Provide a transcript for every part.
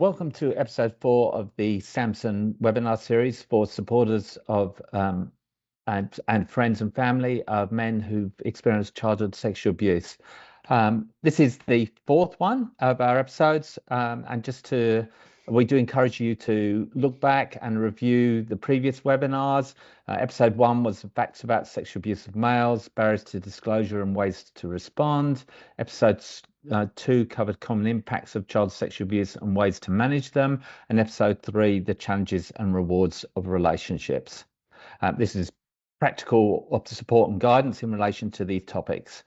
Welcome to episode 4 of the SAMSN webinar series for supporters of and friends and family of men who've experienced childhood sexual abuse. This is the 4th one of our episodes, and we do encourage you to look back and review the previous webinars. Episode 1 was facts about sexual abuse of males, barriers to disclosure and ways to respond. Episode 2 covered common impacts of child sexual abuse and ways to manage them. And episode 3, the challenges and rewards of relationships. This is practical support and guidance in relation to these topics.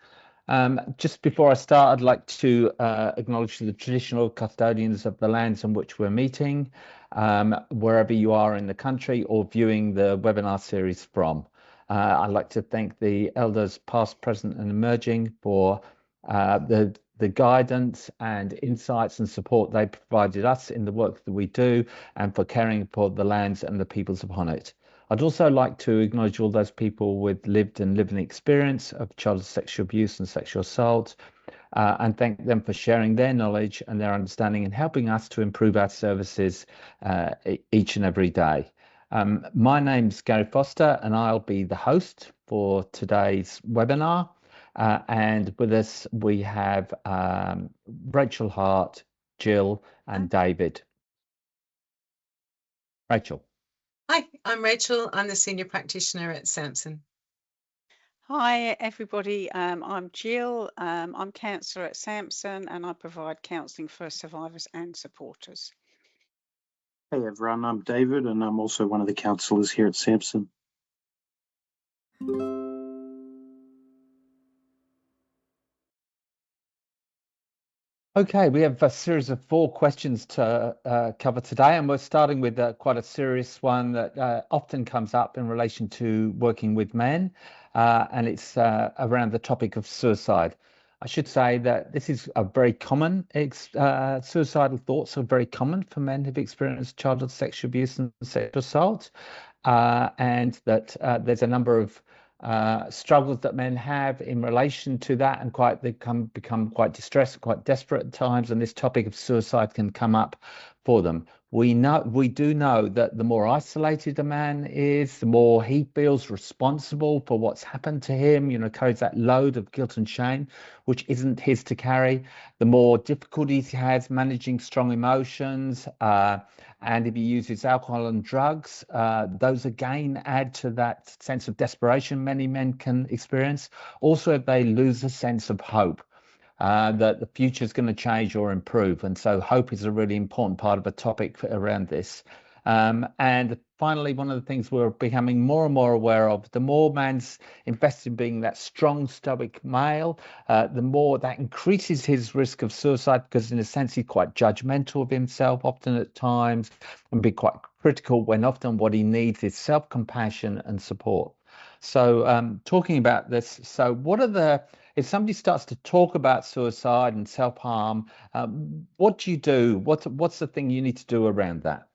Just before I start, I'd like to acknowledge the traditional custodians of the lands on which we're meeting, wherever you are in the country or viewing the webinar series from. I'd like to thank the elders past, present and emerging for the guidance and insights and support they provided us in the work that we do and for caring for the lands and the peoples upon it. I'd also like to acknowledge all those people with lived and living experience of child sexual abuse and sexual assault, and thank them for sharing their knowledge and their understanding and helping us to improve our services each and every day. My name's Gary Foster and I'll be the host for today's webinar. And with us we have Rachel Hart, Jill and David. Rachel. Hi, I'm Rachel. I'm the Senior Practitioner at SAMSN. Hi everybody, I'm Jill. I'm counsellor at SAMSN and I provide counselling for survivors and supporters. Hey everyone, I'm David and I'm also one of the counsellors here at SAMSN. Okay, we have a series of 4 questions to cover today, and we're starting with quite a serious one that often comes up in relation to working with men, and it's around the topic of suicide. I should say that this is a very common, suicidal thoughts are very common for men who've experienced childhood sexual abuse and sexual assault, and that there's a number of struggles that men have in relation to that, and they become quite distressed, quite desperate at times, and this topic of suicide can come up for them. We do know that the more isolated a man is, the more he feels responsible for what's happened to him, carries that load of guilt and shame, which isn't his to carry. The more difficulties he has managing strong emotions, and if he uses alcohol and drugs, those again add to that sense of desperation many men can experience. Also, if they lose a sense of hope, that the future is going to change or improve. And so hope is a really important part of a topic around this. And finally, one of the things we're becoming more and more aware of, the more man's invested in being that strong, stoic male, the more that increases his risk of suicide, because in a sense, he's quite judgmental of himself often at times and be quite critical when often what he needs is self-compassion and support. So talking about this, so if somebody starts to talk about suicide and self-harm, what do you do? What's the thing you need to do around that?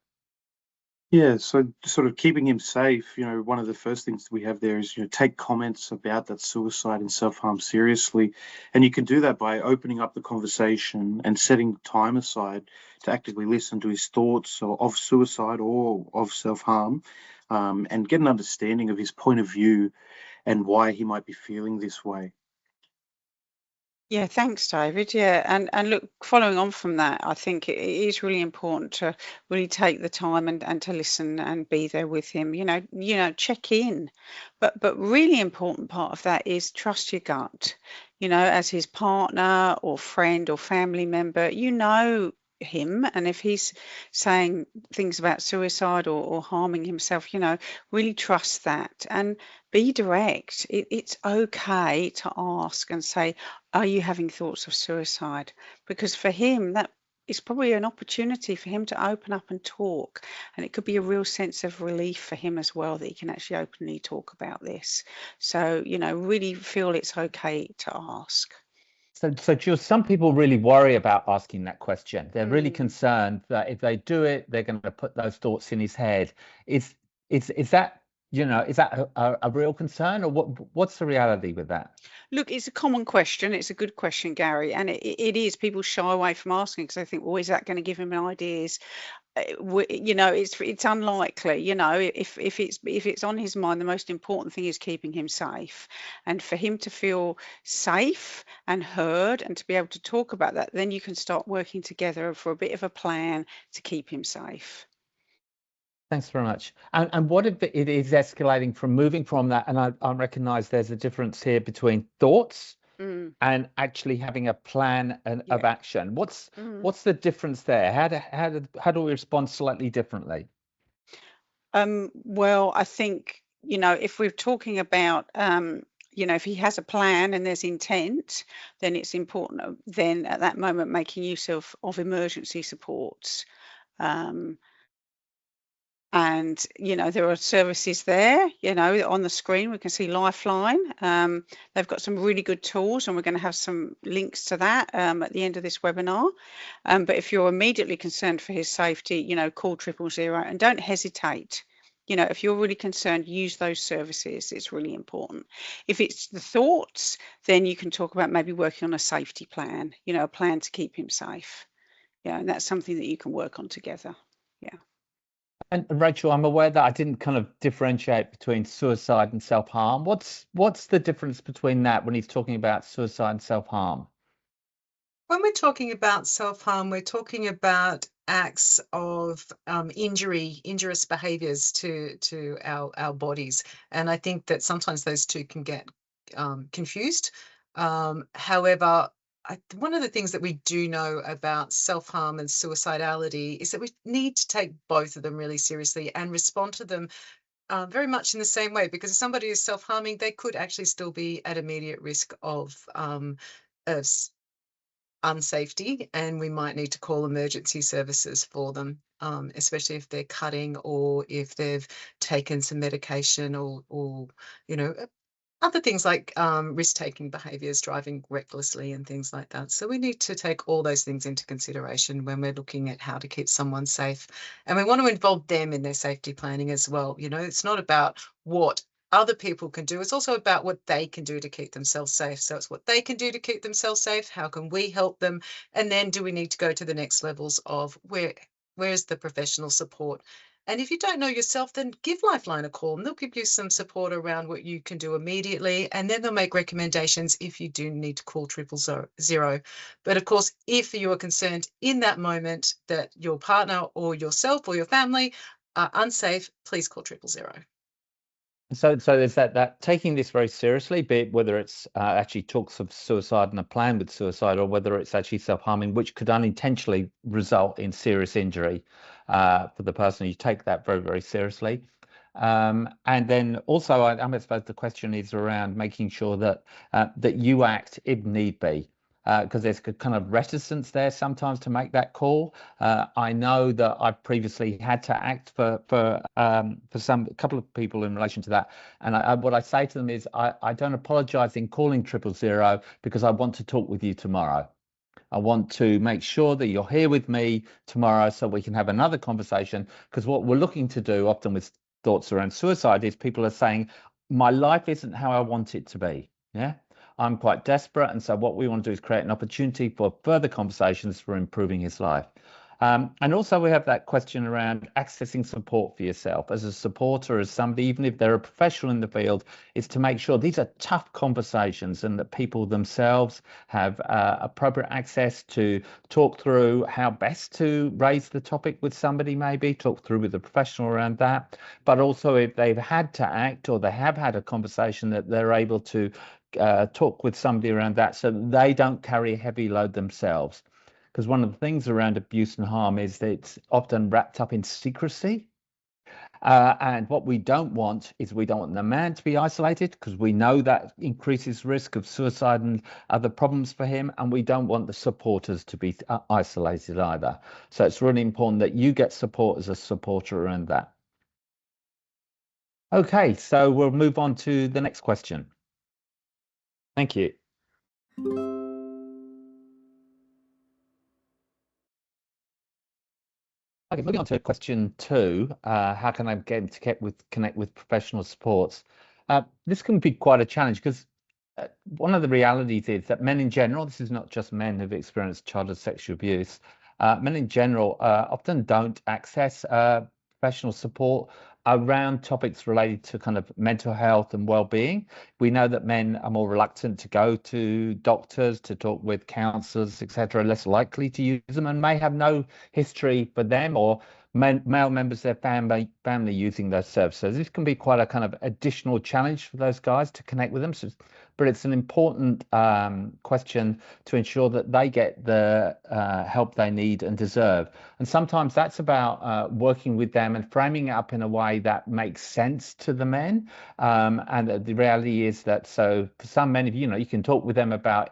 Yeah, so sort of keeping him safe, one of the first things we have there is, take comments about that suicide and self-harm seriously. And you can do that by opening up the conversation and setting time aside to actively listen to his thoughts of suicide or of self-harm, and get an understanding of his point of view and why he might be feeling this way. Yeah, thanks, David. Yeah, and look, following on from that, I think it is really important to really take the time and to listen and be there with him. Check in, but really important part of that is trust your gut. As his partner or friend or family member, him, and if he's saying things about suicide or harming himself, really trust that and be direct. It's okay to ask and say, are you having thoughts of suicide? Because for him, that is probably an opportunity for him to open up and talk, and it could be a real sense of relief for him as well that he can actually openly talk about this. So really feel it's okay to ask. So Jill, some people really worry about asking that question. They're really concerned that if they do it, they're going to put those thoughts in his head. Is that is that a real concern, or what's the reality with that? Look, it's a common question. It's a good question, Gary, and it is. People shy away from asking because they think, well, is that going to give him ideas? It's unlikely. If it's on his mind, the most important thing is keeping him safe, and for him to feel safe and heard, and to be able to talk about that, then you can start working together for a bit of a plan to keep him safe. Thanks very much. And what if it is escalating from moving from that? And I recognize there's a difference here between thoughts and actually having a plan of action. What's the difference there? How do we respond slightly differently? Well, I think, if we're talking about, if he has a plan and there's intent, then it's important then at that moment making use of emergency supports. And, there are services there, on the screen, we can see Lifeline. They've got some really good tools, and we're going to have some links to that at the end of this webinar. But if you're immediately concerned for his safety, call 000 and don't hesitate. If you're really concerned, use those services. It's really important. If it's the thoughts, then you can talk about maybe working on a safety plan, a plan to keep him safe. And that's something that you can work on together. Yeah. And Rachel, I'm aware that I didn't kind of differentiate between suicide and self-harm. What's the difference between that when he's talking about suicide and self-harm? When we're talking about self-harm, we're talking about acts of injurious behaviors to our bodies. And I think that sometimes those two can get confused. However, one of the things that we do know about self-harm and suicidality is that we need to take both of them really seriously and respond to them very much in the same way, because if somebody is self-harming, they could actually still be at immediate risk of unsafety, and we might need to call emergency services for them, especially if they're cutting or if they've taken some medication or other things like risk-taking behaviours, driving recklessly and things like that. So we need to take all those things into consideration when we're looking at how to keep someone safe. And we want to involve them in their safety planning as well. It's not about what other people can do. It's also about what they can do to keep themselves safe. So it's what they can do to keep themselves safe. How can we help them? And then do we need to go to the next levels of where's the professional support? And if you don't know yourself, then give Lifeline a call and they'll give you some support around what you can do immediately. And then they'll make recommendations if you do need to call 000. But of course, if you are concerned in that moment that your partner or yourself or your family are unsafe, please call 000. So there's that taking this very seriously, be it whether it's actually talks of suicide and a plan with suicide, or whether it's actually self-harming, which could unintentionally result in serious injury for the person. You take that very, very seriously. And then also, I suppose the question is around making sure that that you act if need be. Because there's a kind of reticence there sometimes to make that call. I know that I've previously had to act for a couple of people in relation to that, and what I say to them is I don't apologise in calling 000 because I want to talk with you tomorrow. I want to make sure that you're here with me tomorrow so we can have another conversation, because what we're looking to do often with thoughts around suicide is people are saying, my life isn't how I want it to be. Yeah. I'm quite desperate, and so what we want to do is create an opportunity for further conversations for improving his life. And also we have that question around accessing support for yourself as a supporter, as somebody, even if they're a professional in the field, is to make sure these are tough conversations and that people themselves have appropriate access to talk through how best to raise the topic with somebody, maybe talk through with a professional around that. But also if they've had to act or they have had a conversation, that they're able to talk with somebody around that so that they don't carry a heavy load themselves. Because one of the things around abuse and harm is that it's often wrapped up in secrecy. And what we don't want is we don't want the man to be isolated, because we know that increases risk of suicide and other problems for him. And we don't want the supporters to be isolated either. So it's really important that you get support as a supporter around that. Okay, so we'll move on to the next question. Thank you. Okay, moving on to question 2, how can I get to connect with professional supports? This can be quite a challenge because one of the realities is that men in general, this is not just men who've experienced childhood sexual abuse, men in general often don't access professional support around topics related to kind of mental health and well-being. We know that men are more reluctant to go to doctors, to talk with counselors, etc., less likely to use them, and may have no history for them or male members of their family using those services. This can be quite a kind of additional challenge for those guys to connect with them. So, but it's an important question to ensure that they get the help they need and deserve. And sometimes that's about working with them and framing it up in a way that makes sense to the men. And the reality is that, so for some men, if you can talk with them about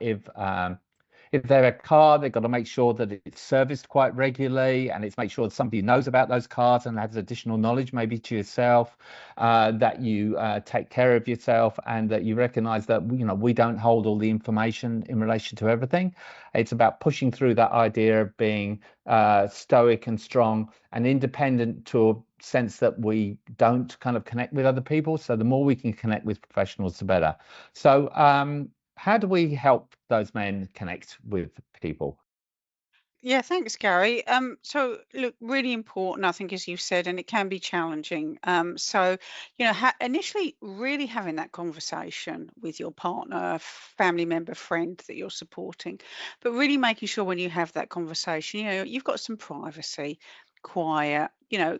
if they're a car, they've got to make sure that it's serviced quite regularly, and it's make sure that somebody knows about those cars and has additional knowledge, maybe to yourself, that you take care of yourself, and that you recognize that we don't hold all the information in relation to everything. It's about pushing through that idea of being stoic and strong and independent to a sense that we don't kind of connect with other people. So the more we can connect with professionals, the better. So how do we help those men connect with people? Yeah, thanks, Gary. So look, really important, I think, as you said, and it can be challenging. So, initially really having that conversation with your partner, family member, friend that you're supporting, but really making sure when you have that conversation, you've got some privacy, quiet,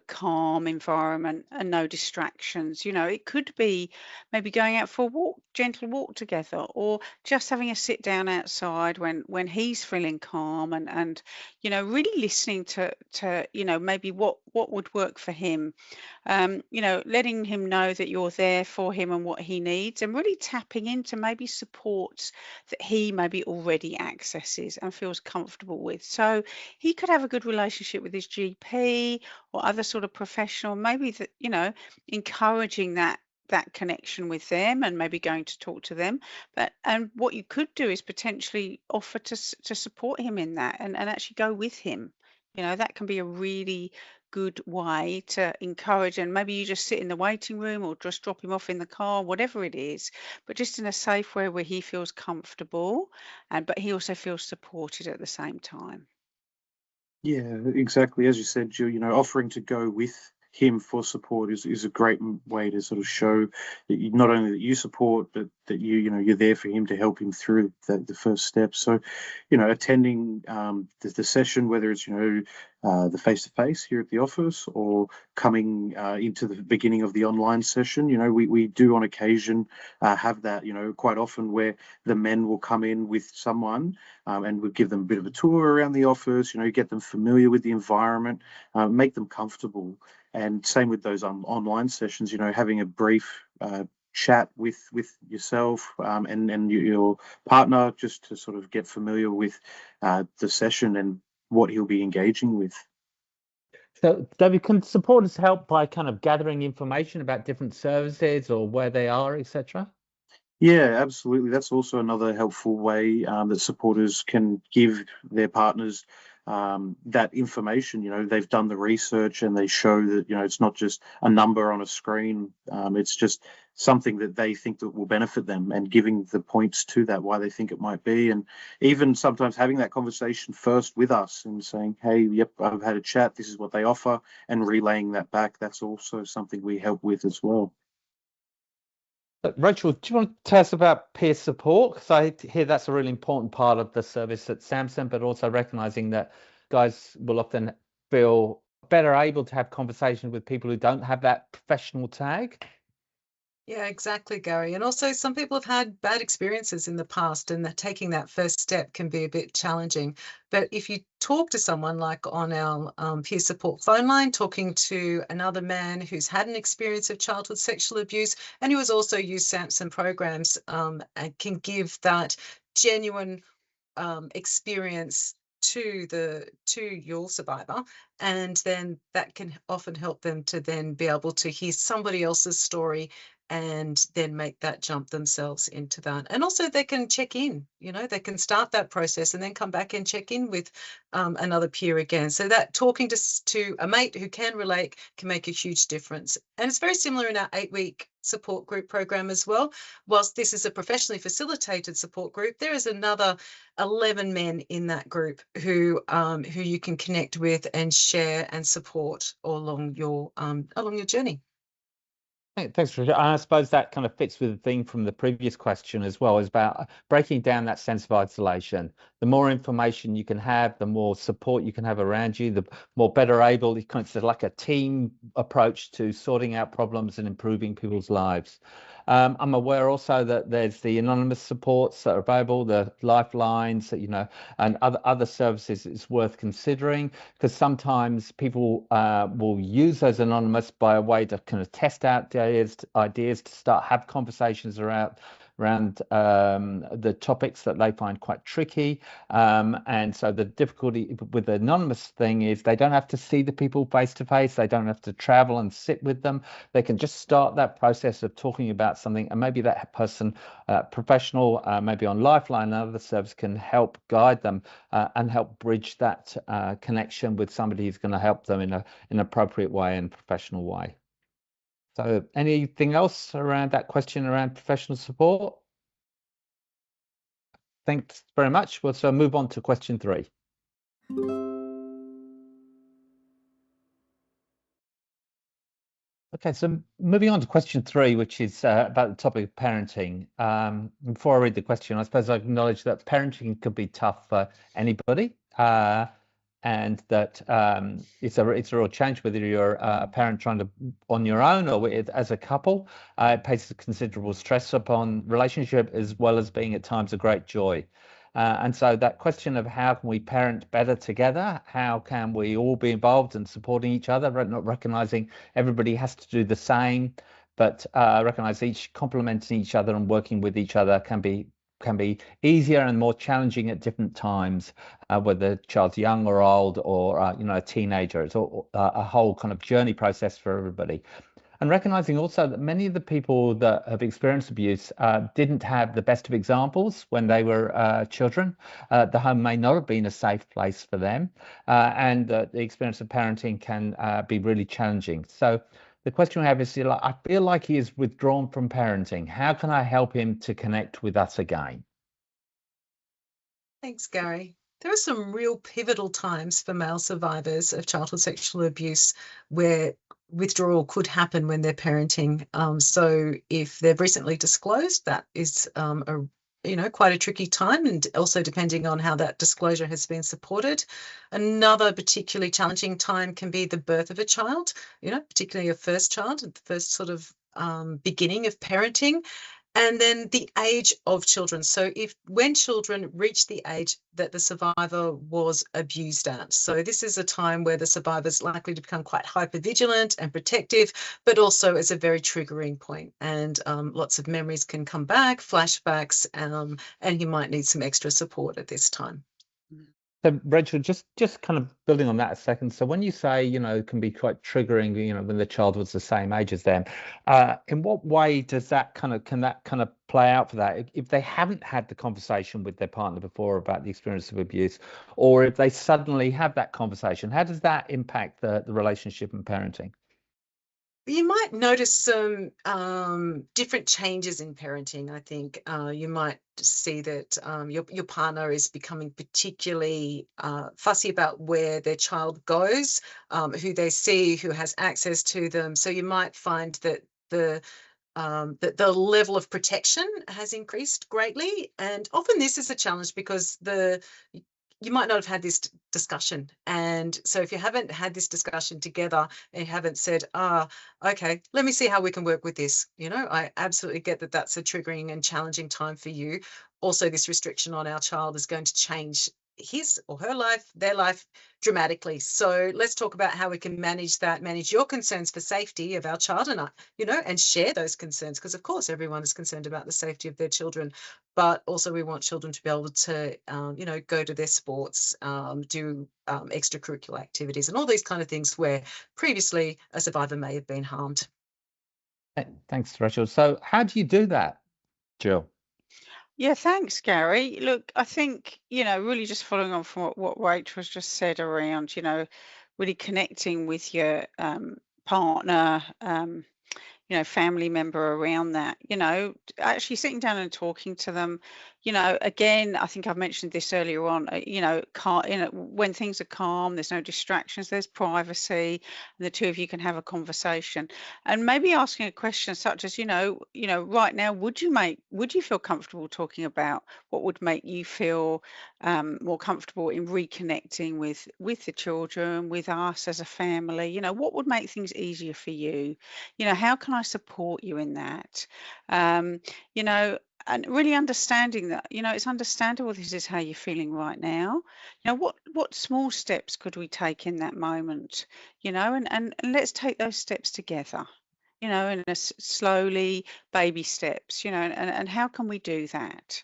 calm environment and no distractions. It could be maybe going out for a walk, gentle walk together, or just having a sit down outside when he's feeling calm and really listening to maybe what would work for him. Letting him know that you're there for him and what he needs, and really tapping into maybe supports that he maybe already accesses and feels comfortable with. So he could have a good relationship with his GP or other sort of professional, maybe that, encouraging that connection with them and maybe going to talk to them. And what you could do is potentially offer to support him in that and actually go with him. That can be a really good way to encourage, and maybe you just sit in the waiting room or just drop him off in the car, whatever it is, but just in a safe way where he feels comfortable but he also feels supported at the same time. Yeah, exactly. As you said, Jill, offering to go with him for support is a great way to sort of show that not only that you support, but that you're there for him to help him through the first steps. So, attending the session, whether it's the face-to-face here at the office or coming into the beginning of the online session, we do on occasion have that, quite often where the men will come in with someone and we'll give them a bit of a tour around the office, get them familiar with the environment, make them comfortable. And same with those online sessions, having a brief chat with yourself and your partner, just to sort of get familiar with the session and what he'll be engaging with. So, David, can supporters help by kind of gathering information about different services or where they are, etc.? Yeah, absolutely. That's also another helpful way that supporters can give their partners that information. They've done the research and they show that, it's not just a number on a screen. It's just something that they think that will benefit them, and giving the points to that, why they think it might be. And even sometimes having that conversation first with us and saying, hey, yep, I've had a chat. This is what they offer, and relaying that back. That's also something we help with as well. Rachel, do you want to tell us about peer support? Because I hear that's a really important part of the service at SAMSN, but also recognizing that guys will often feel better able to have conversations with people who don't have that professional tag. Yeah, exactly, Gary. And also, some people have had bad experiences in the past, and that taking that first step can be a bit challenging. But if you talk to someone like on our peer support phone line, talking to another man who's had an experience of childhood sexual abuse and who has also used SAMSN programs, and can give that genuine experience to your survivor, and then that can often help them to then be able to hear somebody else's story and then make that jump themselves into that. And also they can check in, you know, they can start that process and then come back and check in with another peer again. So that talking to a mate who can relate can make a huge difference. And it's very similar in our 8-week support group program as well. Whilst this is a professionally facilitated support group, there is another 11 men in that group who you can connect with and share and support all along your journey. Thanks, Richard. I suppose that kind of fits with the theme from the previous question as well, is about breaking down that sense of isolation. The more information you can have, the more support you can have around you, the more better able, it's like a team approach to sorting out problems and improving people's lives. I'm aware also that there's the anonymous supports that are available, the lifelines, you know, and other services it's worth considering, because sometimes people will use those anonymous by a way to kind of test out ideas to start have conversations around the topics that they find quite tricky. And so the difficulty with the anonymous thing is they don't have to see the people face to face. They don't have to travel and sit with them. They can just start that process of talking about something, and maybe that person, professional, maybe on Lifeline and other services, can help guide them and help bridge that connection with somebody who's going to help them in an appropriate way and professional way. So anything else around that question around professional support? Thanks very much. We'll so move on to question 3. Okay, so moving on to question 3, which is about the topic of parenting. Before I read the question, I suppose I acknowledge that parenting could be tough for anybody. And that it's a real change whether you're a parent trying to on your own or as a couple. It places considerable stress upon relationship as well as being at times a great joy. And so that question of how can we parent better together, how can we all be involved and supporting each other, not recognizing everybody has to do the same, but recognize each complementing each other and working with each other can be easier and more challenging at different times, whether the child's young or old or you know, a teenager. It's all, a whole kind of journey process for everybody. And recognizing also that many of the people that have experienced abuse didn't have the best of examples when they were children. The home may not have been a safe place for them, and the experience of parenting can be really challenging. So the question we have is, I feel like he is withdrawn from parenting. How can I help him to connect with us again? Thanks, Gary. There are some real pivotal times for male survivors of childhood sexual abuse where withdrawal could happen when they're parenting. So if they've recently disclosed, that is quite a tricky time, and also depending on how that disclosure has been supported. Another particularly challenging time can be the birth of a child, particularly a first child, the first sort of beginning of parenting. And then the age of children. So when children reach the age that the survivor was abused at. So this is a time where the survivor is likely to become quite hypervigilant and protective, but also is a very triggering point. And lots of memories can come back, flashbacks, and you might need some extra support at this time. So, Rachel, just kind of building on that a second. So when you say, it can be quite triggering, when the child was the same age as them, in what way does that can that kind of play out for that? If they haven't had the conversation with their partner before about the experience of abuse, or if they suddenly have that conversation, how does that impact the relationship and parenting? You might notice some different changes in parenting. I think you might see that your partner is becoming particularly fussy about where their child goes, who they see, who has access to them. So you might find that the level of protection has increased greatly. And often this is a challenge because you might not have had this discussion. And so if you haven't had this discussion together and you haven't said, okay, let me see how we can work with this. I absolutely get that that's a triggering and challenging time for you. Also, this restriction on our child is going to change his or her life, their life dramatically. So let's talk about how we can manage that, manage your concerns for safety of our child and share those concerns, because of course everyone is concerned about the safety of their children, but also we want children to be able to, go to their sports, do extracurricular activities and all these kind of things where previously a survivor may have been harmed. Thanks, Rachel. So how do you do that, Jill? Yeah, thanks, Gary. Look, I think, really just following on from what Rachel has just said around, really connecting with your partner, family member around that, actually sitting down and talking to them, again, I think I've mentioned this earlier on, when things are calm, there's no distractions, there's privacy, and the two of you can have a conversation. And maybe asking a question such as, right now, would you feel comfortable talking about what would make you feel more comfortable in reconnecting with the children, with us as a family? What would make things easier for you? How can I support you in that? You know, and really understanding that, it's understandable this is how you're feeling right now. What small steps could we take in that moment? And let's take those steps together. And slowly, baby steps. And how can we do that?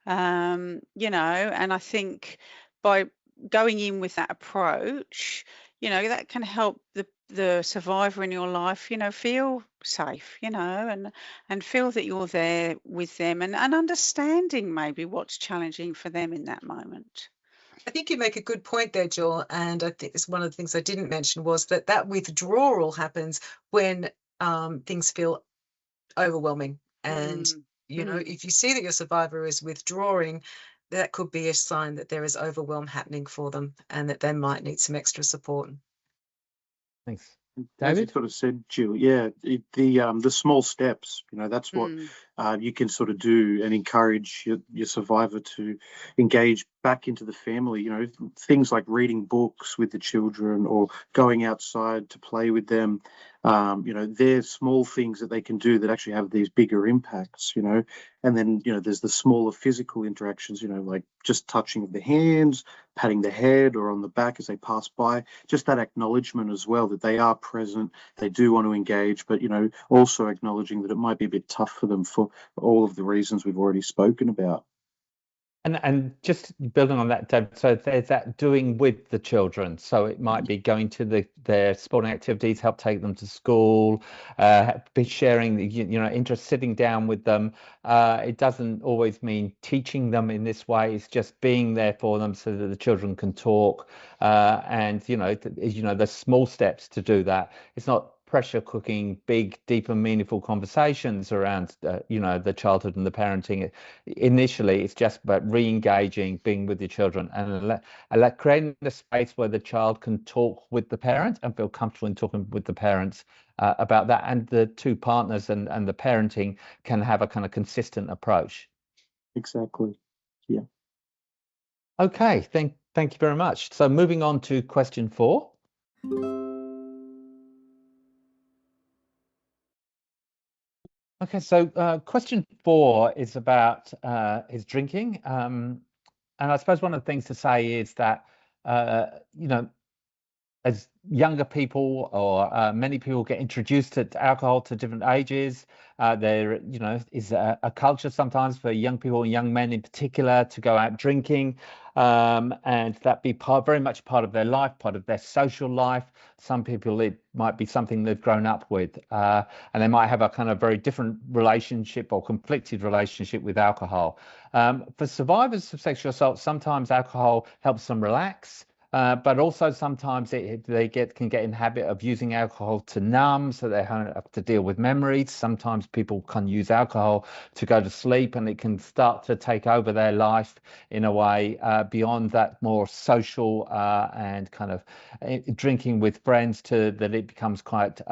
And I think by going in with that approach, that can help the survivor in your life, feel safe, and feel that you're there with them and understanding maybe what's challenging for them in that moment. I think you make a good point there, Jill. And I think it's one of the things I didn't mention was that withdrawal happens when things feel overwhelming. And, if you see that your survivor is withdrawing, that could be a sign that there is overwhelm happening for them and that they might need some extra support. Thanks. As you David? sort of said, Jill, yeah, the small steps, that's what you can sort of do and encourage your survivor to engage back into the family. Things like reading books with the children or going outside to play with them. They're small things that they can do that actually have these bigger impacts. And then there's the smaller physical interactions. Like just touching of the hands, patting the head or on the back as they pass by. Just that acknowledgement as well that they are present, they do want to engage, but also acknowledging that it might be a bit tough for them for all of the reasons we've already spoken about. And just building on that, Dave, so there's that doing with the children. So it might be going to their sporting activities, help take them to school, be sharing, interest, sitting down with them. It doesn't always mean teaching them in this way. It's just being there for them so that the children can talk. And the small steps to do that. It's not pressure cooking big, deep and meaningful conversations around, the childhood and the parenting. Initially, it's just about re-engaging, being with your children, and creating a space where the child can talk with the parent and feel comfortable in talking with the parents about that, and the two partners and the parenting can have a kind of consistent approach. Exactly. Yeah. Okay, thank you very much. So moving on to question 4. Okay, so question 4 is about his drinking. And I suppose one of the things to say is that, as younger people or many people get introduced to alcohol to different ages, there is a culture sometimes for young people and young men in particular to go out drinking, and that be very much part of their life, part of their social life. Some people, it might be something they've grown up with, and they might have a kind of very different relationship or conflicted relationship with alcohol. For survivors of sexual assault, sometimes alcohol helps them relax. But also sometimes they can get in the habit of using alcohol to numb, so they have to deal with memories. Sometimes people can use alcohol to go to sleep, and it can start to take over their life in a way beyond that more social and kind of drinking with friends that it becomes quite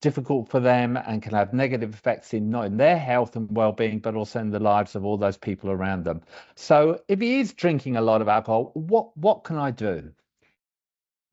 difficult for them and can have negative effects not in their health and well-being, but also in the lives of all those people around them. So if he is drinking a lot of alcohol, what can I do?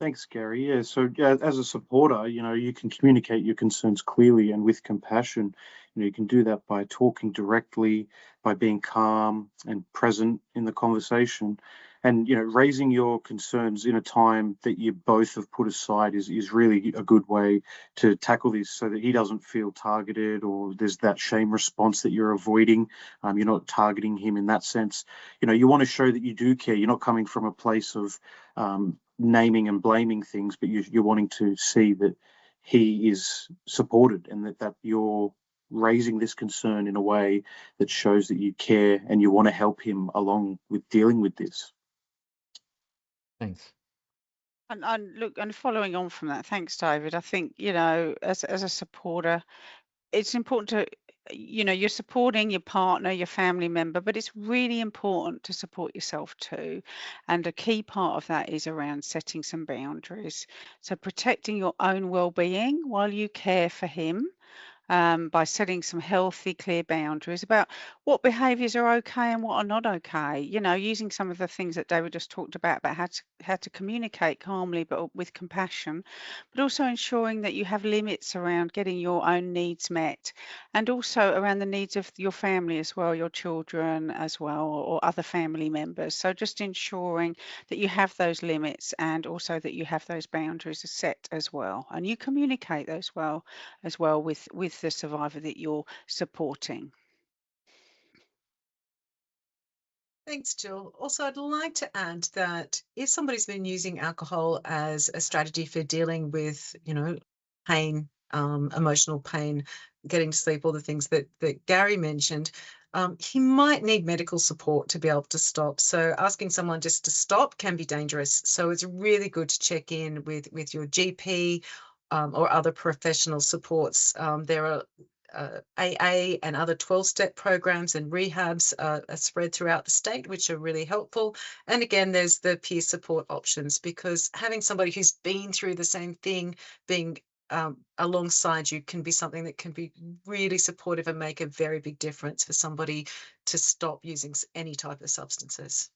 Thanks, Gary. Yeah, so as a supporter, you can communicate your concerns clearly and with compassion. You can do that by talking directly, by being calm and present in the conversation. And, raising your concerns in a time that you both have put aside is really a good way to tackle this so that he doesn't feel targeted or there's that shame response that you're avoiding. You're not targeting him in that sense. You want to show that you do care. You're not coming from a place of naming and blaming things, but you're wanting to see that he is supported, and that you're raising this concern in a way that shows that you care and you want to help him along with dealing with this. Thanks. And look, and following on from that, thanks, David. I think, as a supporter, it's important to, you're supporting your partner, your family member, but it's really important to support yourself too. And a key part of that is around setting some boundaries. So protecting your own well-being while you care for him. By setting some healthy, clear boundaries about what behaviours are okay and what are not okay. Using some of the things that David just talked about how to communicate calmly but with compassion, but also ensuring that you have limits around getting your own needs met, and also around the needs of your family as well, your children as well, or other family members. So just ensuring that you have those limits and also that you have those boundaries set as well, and you communicate those well as well with the survivor that you're supporting. Thanks, Jill. Also, I'd like to add that if somebody's been using alcohol as a strategy for dealing with, pain, emotional pain, getting to sleep, all the things that Gary mentioned, he might need medical support to be able to stop. So asking someone just to stop can be dangerous. So it's really good to check in with your GP or other professional supports. There are AA and other 12-step programs and rehabs are spread throughout the state, which are really helpful. And again, there's the peer support options, because having somebody who's been through the same thing being alongside you can be something that can be really supportive and make a very big difference for somebody to stop using any type of substances.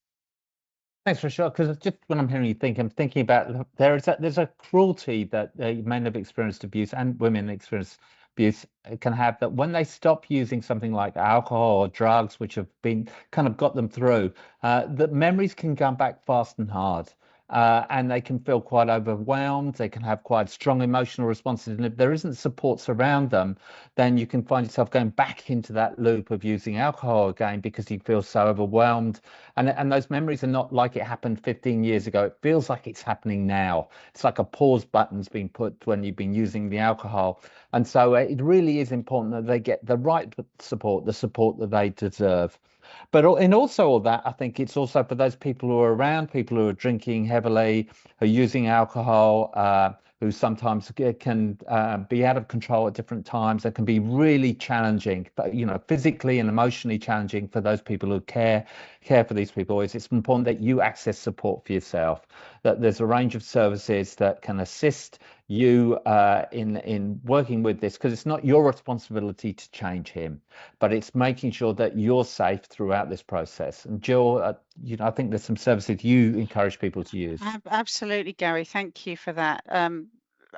Thanks, Rochelle. Because just when I'm hearing you think, I'm thinking about there's a cruelty that men have experienced abuse and women experience abuse can have, that when they stop using something like alcohol or drugs, which have been kind of got them through, the memories can come back fast and hard. And they can feel quite overwhelmed. They can have quite strong emotional responses. And if there isn't supports around them, then you can find yourself going back into that loop of using alcohol again because you feel so overwhelmed. And those memories are not like it happened 15 years ago. It feels like it's happening now. It's like a pause button's been put when you've been using the alcohol. And so it really is important that they get the right support, the support that they deserve. But in also all that, I think it's also for those people who are around, people who are drinking heavily, who are using alcohol, who sometimes can be out of control at different times. That can be really challenging, but physically and emotionally challenging for those people who care for these people. It's important that you access support for yourself, that there's a range of services that can assist you in working with this, because it's not your responsibility to change him, but it's making sure that you're safe throughout this process. And Jill, I think there's some services you encourage people to use. Absolutely, Gary. Thank you for that.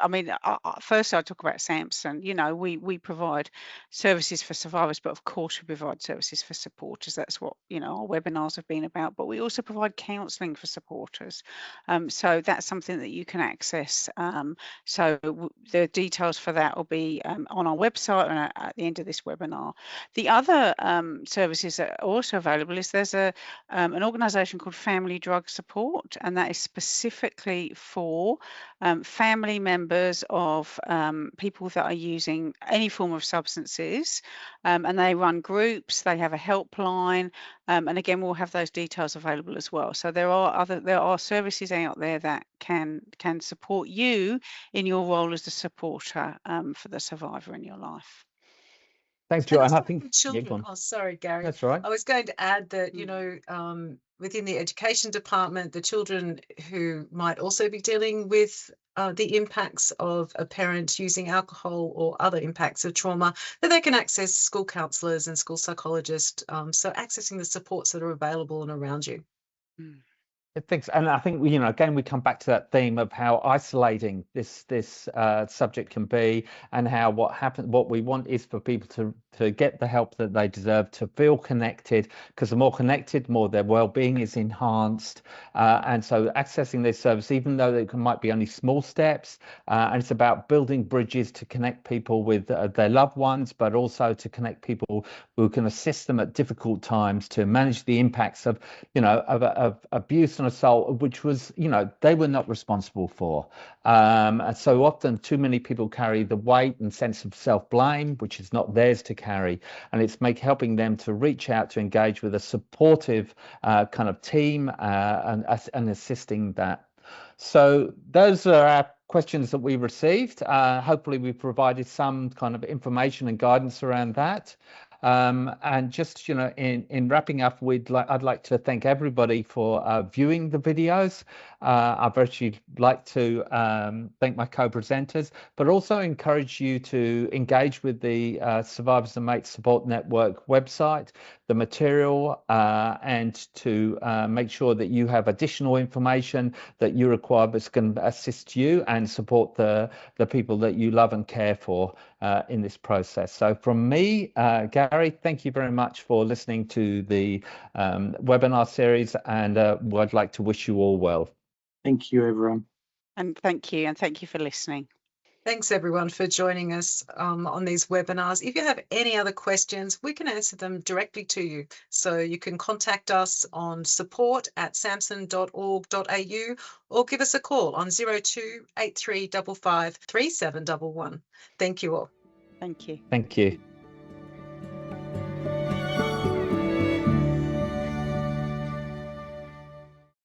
I mean, first I'll talk about SAMSN. We provide services for survivors, but of course we provide services for supporters. That's what, our webinars have been about, but we also provide counselling for supporters. So that's something that you can access. So the details for that will be on our website and at the end of this webinar. The other services that are also available is there's an organisation called Family Drug Support, and that is specifically for family members of people that are using any form of substances, and they run groups. They have a helpline, and again, we'll have those details available as well. So there are services out there that can support you in your role as a supporter for the survivor in your life. Thanks, Jill. And I think children. Oh, sorry, Gary. That's right. I was going to add that within the education department, the children who might also be dealing with the impacts of a parent using alcohol or other impacts of trauma, that they can access school counsellors and school psychologists. So accessing the supports that are available and around you. Thanks. And I think again we come back to that theme of how isolating this subject can be, and how what we want is for people to get the help that they deserve, to feel connected, because the more connected, more their well-being is enhanced. And so accessing this service, even though it might be only small steps, and it's about building bridges to connect people with their loved ones, but also to connect people who can assist them at difficult times to manage the impacts of abuse and an assault, which was, they were not responsible for. And so often too many people carry the weight and sense of self-blame, which is not theirs to carry. And it's helping them to reach out to engage with a supportive kind of team and assisting that. So those are our questions that we received. Hopefully we provided some kind of information and guidance around that. And just, in wrapping up, I'd like to thank everybody for viewing the videos. I'd actually like to thank my co-presenters, but also encourage you to engage with the Survivors and Mates Support Network website, the material, and to make sure that you have additional information that you require that's going to assist you and support the people that you love and care for in this process. So from me, Gary, thank you very much for listening to the webinar series, and I'd like to wish you all well. Thank you, everyone. And thank you for listening. Thanks everyone for joining us on these webinars. If you have any other questions, we can answer them directly to you. So you can contact us on support@samsn.org.au or give us a call on 02 8355 3711. Thank you all. Thank you. Thank you.